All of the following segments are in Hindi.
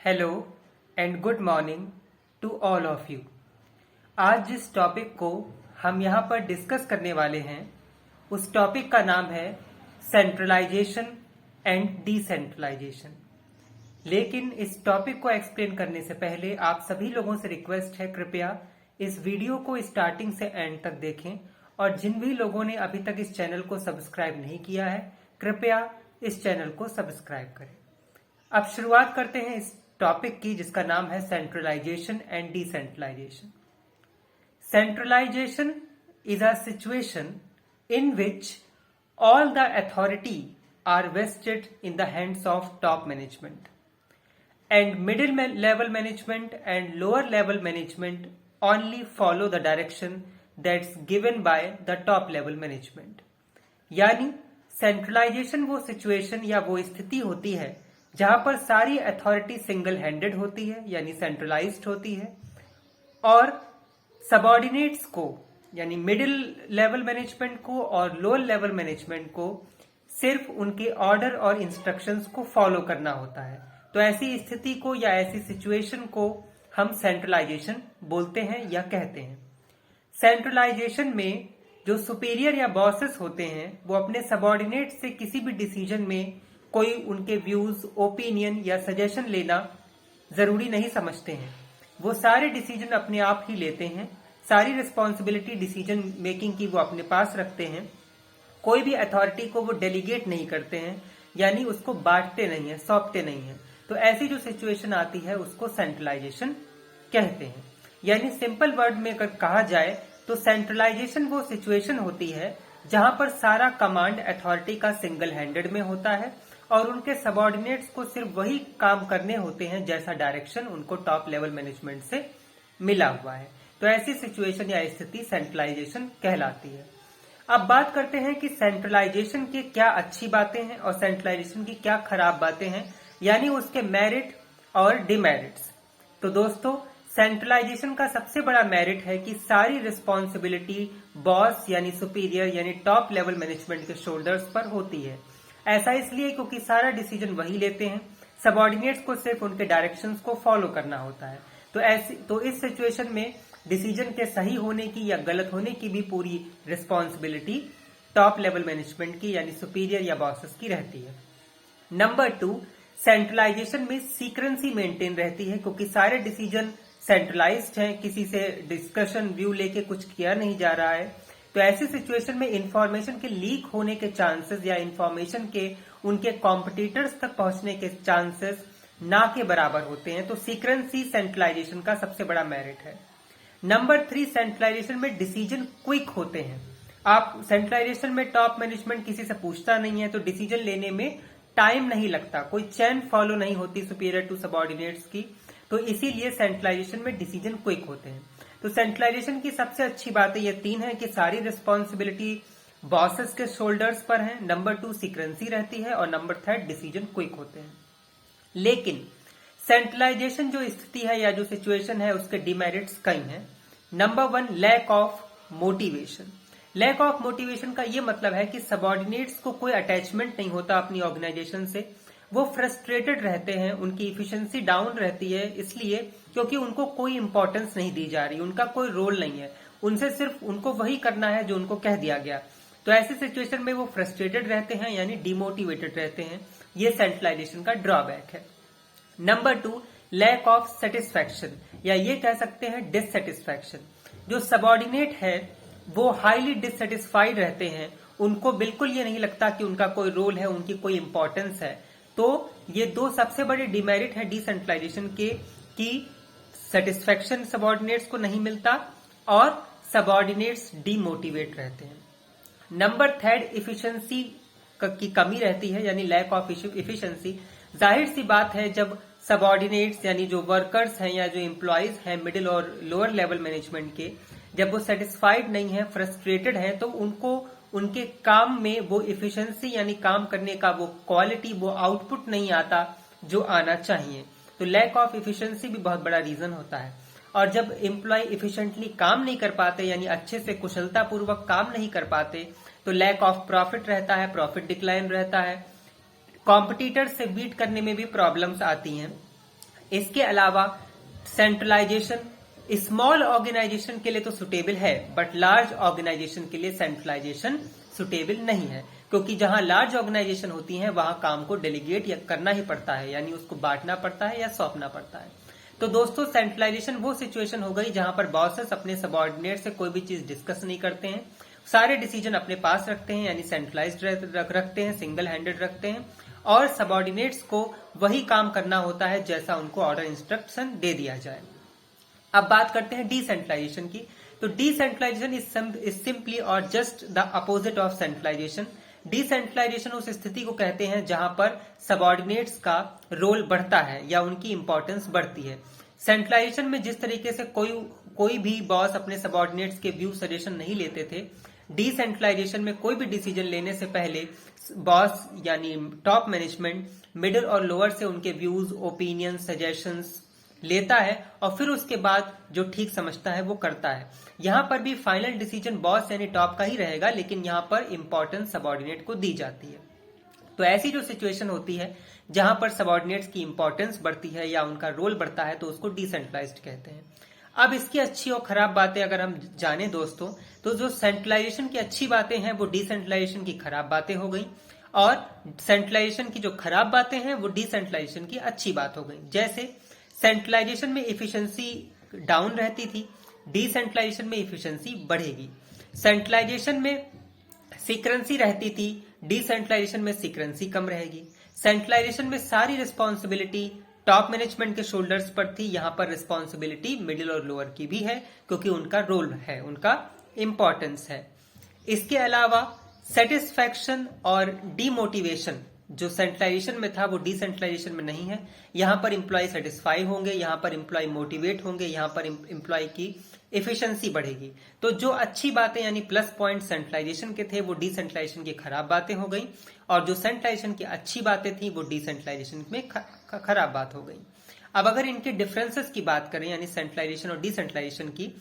Hello and good morning to all of you. आज जिस टॉपिक को हम यहाँ पर डिस्कस करने वाले हैं उस टॉपिक का नाम है सेंट्रलाइजेशन एंड डिसेंट्रलाइजेशन। लेकिन इस टॉपिक को एक्सप्लेन करने से पहले आप सभी लोगों से रिक्वेस्ट है, कृपया इस वीडियो को स्टार्टिंग से एंड तक देखें और जिन भी लोगों ने अभी तक इस चैनल को सब्सक्राइब नहीं किया है कृपया इस चैनल को सब्सक्राइब करें। अब शुरुआत करते हैं इस टॉपिक की जिसका नाम है centralisation and decentralisation. Centralization is a situation in which all the authority are vested in the hands of top management and middle level management and lower level management only follow the direction that's given by the top level management। यानी सेंट्रलाइजेशन वो सिचुएशन या वो स्थिति होती है जहां पर सारी अथॉरिटी सिंगल हैंडेड होती है यानी सेंट्रलाइज्ड होती है और सबऑर्डिनेट्स को यानी मिडिल लेवल मैनेजमेंट को और लोअर लेवल मैनेजमेंट को सिर्फ उनके ऑर्डर और इंस्ट्रक्शंस को फॉलो करना होता है। तो ऐसी स्थिति को या ऐसी सिचुएशन को हम सेंट्रलाइजेशन बोलते हैं या कहते हैं। सेंट्रलाइजेशन में जो सुपीरियर या बॉसेस होते हैं वो अपने सबऑर्डिनेट से किसी भी डिसीजन में कोई उनके व्यूज, ओपिनियन या सजेशन लेना जरूरी नहीं समझते हैं। वो सारे डिसीजन अपने आप ही लेते हैं, सारी रिस्पॉन्सिबिलिटी डिसीजन मेकिंग की वो अपने पास रखते हैं। कोई भी अथॉरिटी को वो डेलीगेट नहीं करते हैं यानी उसको बांटते नहीं है, सौंपते नहीं है। तो ऐसी जो सिचुएशन आती है उसको सेंट्रलाइजेशन कहते हैं। यानी सिंपल वर्ड में अगर कहा जाए तो सेंट्रलाइजेशन वो सिचुएशन होती है जहां पर सारा कमांड अथॉरिटी का सिंगल हैंडेड में होता है और उनके सबऑर्डिनेट्स को सिर्फ वही काम करने होते हैं जैसा डायरेक्शन उनको टॉप लेवल मैनेजमेंट से मिला हुआ है। तो ऐसी सिचुएशन या स्थिति सेंट्रलाइजेशन कहलाती है। अब बात करते हैं कि सेंट्रलाइजेशन की क्या अच्छी बातें हैं और सेंट्रलाइजेशन की क्या खराब बातें हैं, यानी उसके मेरिट और डिमेरिट्स। तो दोस्तों, सेंट्रलाइजेशन का सबसे बड़ा मेरिट है कि सारी रिस्पॉन्सिबिलिटी बॉस यानी सुपीरियर यानी टॉप लेवल मैनेजमेंट के शोल्डर्स पर होती है। ऐसा इसलिए क्योंकि सारा डिसीजन वही लेते हैं, सबऑर्डिनेट्स को सिर्फ उनके डायरेक्शंस को फॉलो करना होता है। तो इस सिचुएशन में डिसीजन के सही होने की या गलत होने की भी पूरी रिस्पॉन्सिबिलिटी टॉप लेवल मैनेजमेंट की यानी सुपीरियर या बॉसेस की रहती है। नंबर 2, सेंट्रलाइजेशन में सीक्रेंसी मेंटेन रहती है क्योंकि सारे डिसीजन सेंट्रलाइज्ड हैं, किसी से डिस्कशन व्यू लेके कुछ किया नहीं जा रहा है। तो ऐसी सिचुएशन में इंफॉर्मेशन के लीक होने के चांसेस या इंफॉर्मेशन के उनके कॉम्पिटिटर्स तक पहुंचने के चांसेस ना के बराबर होते हैं। तो सीक्रेंसी सेंट्रलाइजेशन का सबसे बड़ा मेरिट है। नंबर 3, सेंट्रलाइजेशन में डिसीजन क्विक होते हैं। आप सेंट्रलाइजेशन में टॉप मैनेजमेंट किसी से पूछता नहीं है तो डिसीजन लेने में टाइम नहीं लगता, कोई चेन फॉलो नहीं होती सुपीरियर टू सबऑर्डिनेट्स की। तो इसीलिए सेंट्रलाइजेशन में डिसीजन क्विक होते हैं। तो सेंट्रलाइजेशन की सबसे अच्छी बातें ये 3 है कि सारी रिस्पॉन्सिबिलिटी बॉसेस के शोल्डर्स पर है, नंबर 2 सीक्रेंसी रहती है और नंबर 3 डिसीजन क्विक होते हैं। लेकिन सेंट्रलाइजेशन जो स्थिति है या जो सिचुएशन है उसके डिमेरिट्स कई हैं। Number 1, lack of motivation. Lack of motivation का ये मतलब है कि सबऑर्डिनेट्स को कोई अटैचमेंट नहीं होता अपनी ऑर्गेनाइजेशन से, वो फ्रस्ट्रेटेड रहते हैं, उनकी इफिशिएंसी डाउन रहती है इसलिए क्योंकि उनको कोई इंपॉर्टेंस नहीं दी जा रही, उनका कोई रोल नहीं है, उनसे सिर्फ उनको वही करना है जो उनको कह दिया गया। तो ऐसी सिचुएशन में वो फ्रस्ट्रेटेड रहते हैं यानी डिमोटिवेटेड रहते हैं। ये सेंट्रलाइजेशन का ड्रॉबैक है। नंबर 2, लैक ऑफ सेटिस्फैक्शन या ये कह सकते हैं डिससेटिस्फैक्शन। जो सबऑर्डिनेट है वो हाईली डिससेटिस्फाइड रहते हैं, उनको बिल्कुल ये नहीं लगता कि उनका कोई रोल है, उनकी कोई इंपॉर्टेंस है। तो ये 2 सबसे बड़े डिमेरिट है डिसेंट्रलाइजेशन के कि सेटिस्फैक्शन सबऑर्डिनेट्स को नहीं मिलता और सबऑर्डिनेट्स डिमोटिवेट रहते हैं। नंबर 3, इफिशिएंसी की कमी रहती है यानी लैक ऑफ इफिशिएंसी। जाहिर सी बात है जब सबऑर्डिनेट्स यानी जो वर्कर्स हैं या जो एम्प्लॉयज हैं मिडिल और लोअर लेवल मैनेजमेंट के, जब वो सेटिस्फाइड नहीं है, फ्रस्ट्रेटेड है, तो उनको उनके काम में वो इफिशिएंसी यानी काम करने का वो क्वालिटी, वो आउटपुट नहीं आता जो आना चाहिए। तो लैक ऑफ इफिशिएंसी भी बहुत बड़ा रीजन होता है। और जब एम्प्लॉय इफिशिएंटली काम नहीं कर पाते यानी अच्छे से कुशलता पूर्वक काम नहीं कर पाते तो लैक ऑफ प्रॉफिट रहता है, प्रॉफिट डिक्लाइन रहता है, कॉम्पिटिटर से बीट करने में भी प्रॉब्लम्स आती हैं। इसके अलावा सेंट्रलाइजेशन स्मॉल ऑर्गेनाइजेशन के लिए तो सुटेबल है, बट लार्ज ऑर्गेनाइजेशन के लिए सेंट्रलाइजेशन सुटेबल नहीं है, क्योंकि जहां लार्ज ऑर्गेनाइजेशन होती हैं वहां काम को डेलीगेट या करना ही पड़ता है, यानी उसको बांटना पड़ता है या सौंपना पड़ता है। तो दोस्तों, सेंट्रलाइजेशन वो सिचुएशन हो गई जहां पर बॉसेस अपने सबऑर्डिनेट से कोई भी चीज डिस्कस नहीं करते हैं, सारे डिसीजन अपने पास रखते हैं, यानी सेंट्रलाइज्ड रखते हैं, सिंगल हैंडेड रखते हैं, और सबऑर्डिनेट्स को वही काम करना होता है जैसा उनको ऑर्डर इंस्ट्रक्शन दे दिया जाए। अब बात करते हैं डिसेंट्रलाइजेशन की। तो डिसेंट्रलाइजेशन इज सिंपली और just the opposite of centralisation. Decentralisation उस स्थिति को कहते हैं जहां पर सबऑर्डिनेट्स का रोल बढ़ता है या उनकी इंपॉर्टेंस बढ़ती है। सेंट्रलाइजेशन में जिस तरीके से कोई भी बॉस अपने सबऑर्डिनेट्स के व्यू सजेशन नहीं लेते थे, डिसेंट्रलाइजेशन में कोई भी डिसीजन लेने से पहले बॉस यानी टॉप मैनेजमेंट मिडिल और लोअर से उनके व्यूज, ओपिनियन, सजेशंस लेता है और फिर उसके बाद जो ठीक समझता है वो करता है। यहां पर भी फाइनल डिसीजन बॉस यानी टॉप का ही रहेगा, लेकिन यहां पर इंपॉर्टेंस सबऑर्डिनेट को दी जाती है। तो ऐसी जो सिचुएशन होती है जहां पर सबऑर्डिनेट्स की इंपॉर्टेंस बढ़ती है या उनका रोल बढ़ता है, तो उसको डिसेंट्रलाइज्ड कहते हैं। अब इसकी अच्छी और खराब बातें अगर हम जाने दोस्तों, तो जो सेंट्रलाइजेशन की अच्छी बातें हैं वो डिसेंट्रलाइजेशन की खराब बातें हो गई, और सेंट्रलाइजेशन की जो खराब बातें हैं वो डिसेंट्रलाइजेशन की अच्छी बात हो गई। जैसे सेंट्रलाइजेशन में एफिशिएंसी डाउन रहती थी, डिसेंट्रलाइजेशन में एफिशिएंसी बढ़ेगी। सेंट्रलाइजेशन में सीक्रेंसी रहती थी, डिसेंट्रलाइजेशन में सीक्रेंसी कम रहेगी। सेंट्रलाइजेशन में सारी रिस्पॉन्सिबिलिटी टॉप मैनेजमेंट के शोल्डर्स पर थी, यहां पर रिस्पॉन्सिबिलिटी मिडिल और लोअर की भी है, क्योंकि उनका रोल है, उनका इंपॉर्टेंस है। इसके अलावा सेटिस्फैक्शन और डीमोटिवेशन जो सेंट्रलाइजेशन में था वो डिसेंट्रलाइजेशन में नहीं है। यहां पर इंप्लॉय सेटिस्फाई होंगे, यहां पर इंप्लॉय मोटिवेट होंगे, यहां पर इंप्लॉय की एफिशिएंसी बढ़ेगी। तो जो अच्छी बातें यानी प्लस पॉइंट सेंट्रलाइजेशन के थे वो डिसेंट्रलाइजेशन की खराब बातें हो गई, और जो सेंट्रलाइजेशन की अच्छी बातें थी वो डिसेंट्रलाइजेशन में खराब बात हो गई। अब अगर इनके डिफरेंसेस की बात करें यानी सेंट्रलाइजेशन और डिसेंट्रलाइजेशन की,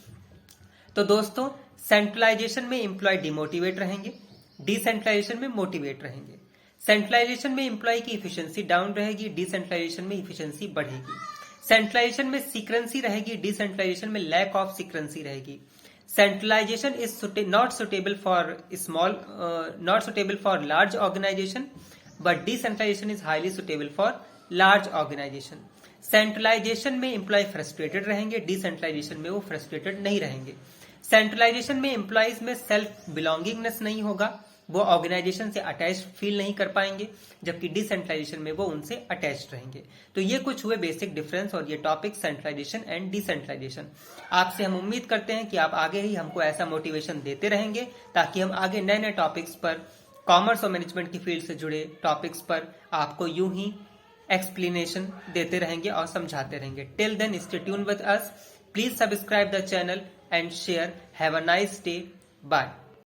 तो दोस्तों सेंट्रलाइजेशन में इंप्लॉय डिमोटिवेट रहेंगे, डिसेंट्रलाइजेशन में मोटिवेट रहेंगे। सेंट्रलाइजेशन में इंप्लॉय की एफिशिएंसी डाउन रहेगी, डिसेंट्रलाइजेशन में एफिशिएंसी बढ़ेगी। सेंट्रलाइजेशन में सीक्रेंसी रहेगी, डिसेंट्रलाइजेशन में लैक ऑफ सीक्रेंसी रहेगी। Centralisation is not suitable for large organisation, but decentralisation is highly suitable for large organisation. Centralisation में इंप्लॉय फ्रस्ट्रेटेड रहेंगे, डिसेंट्रलाइजेशन में वो फ्रस्ट्रेटेड नहीं रहेंगे। सेंट्रलाइजेशन में इंप्लॉयज में सेल्फ बिलोंगिंगनेस नहीं होगा, वो ऑर्गेनाइजेशन से अटैच फील नहीं कर पाएंगे, जबकि डिसेंट्रलाइजेशन में वो उनसे अटैच रहेंगे। तो ये कुछ हुए बेसिक डिफरेंस और ये टॉपिक सेंट्रलाइजेशन एंड डिसेंट्रलाइजेशन। आपसे हम उम्मीद करते हैं कि आप आगे ही हमको ऐसा मोटिवेशन देते रहेंगे, ताकि हम आगे नए नए टॉपिक्स पर, कॉमर्स और मैनेजमेंट की फील्ड से जुड़े टॉपिक्स पर आपको यूं ही एक्सप्लेनेशन देते रहेंगे और समझाते रहेंगे। Till then stay tuned with us, please subscribe the channel and share. Have a nice day, bye.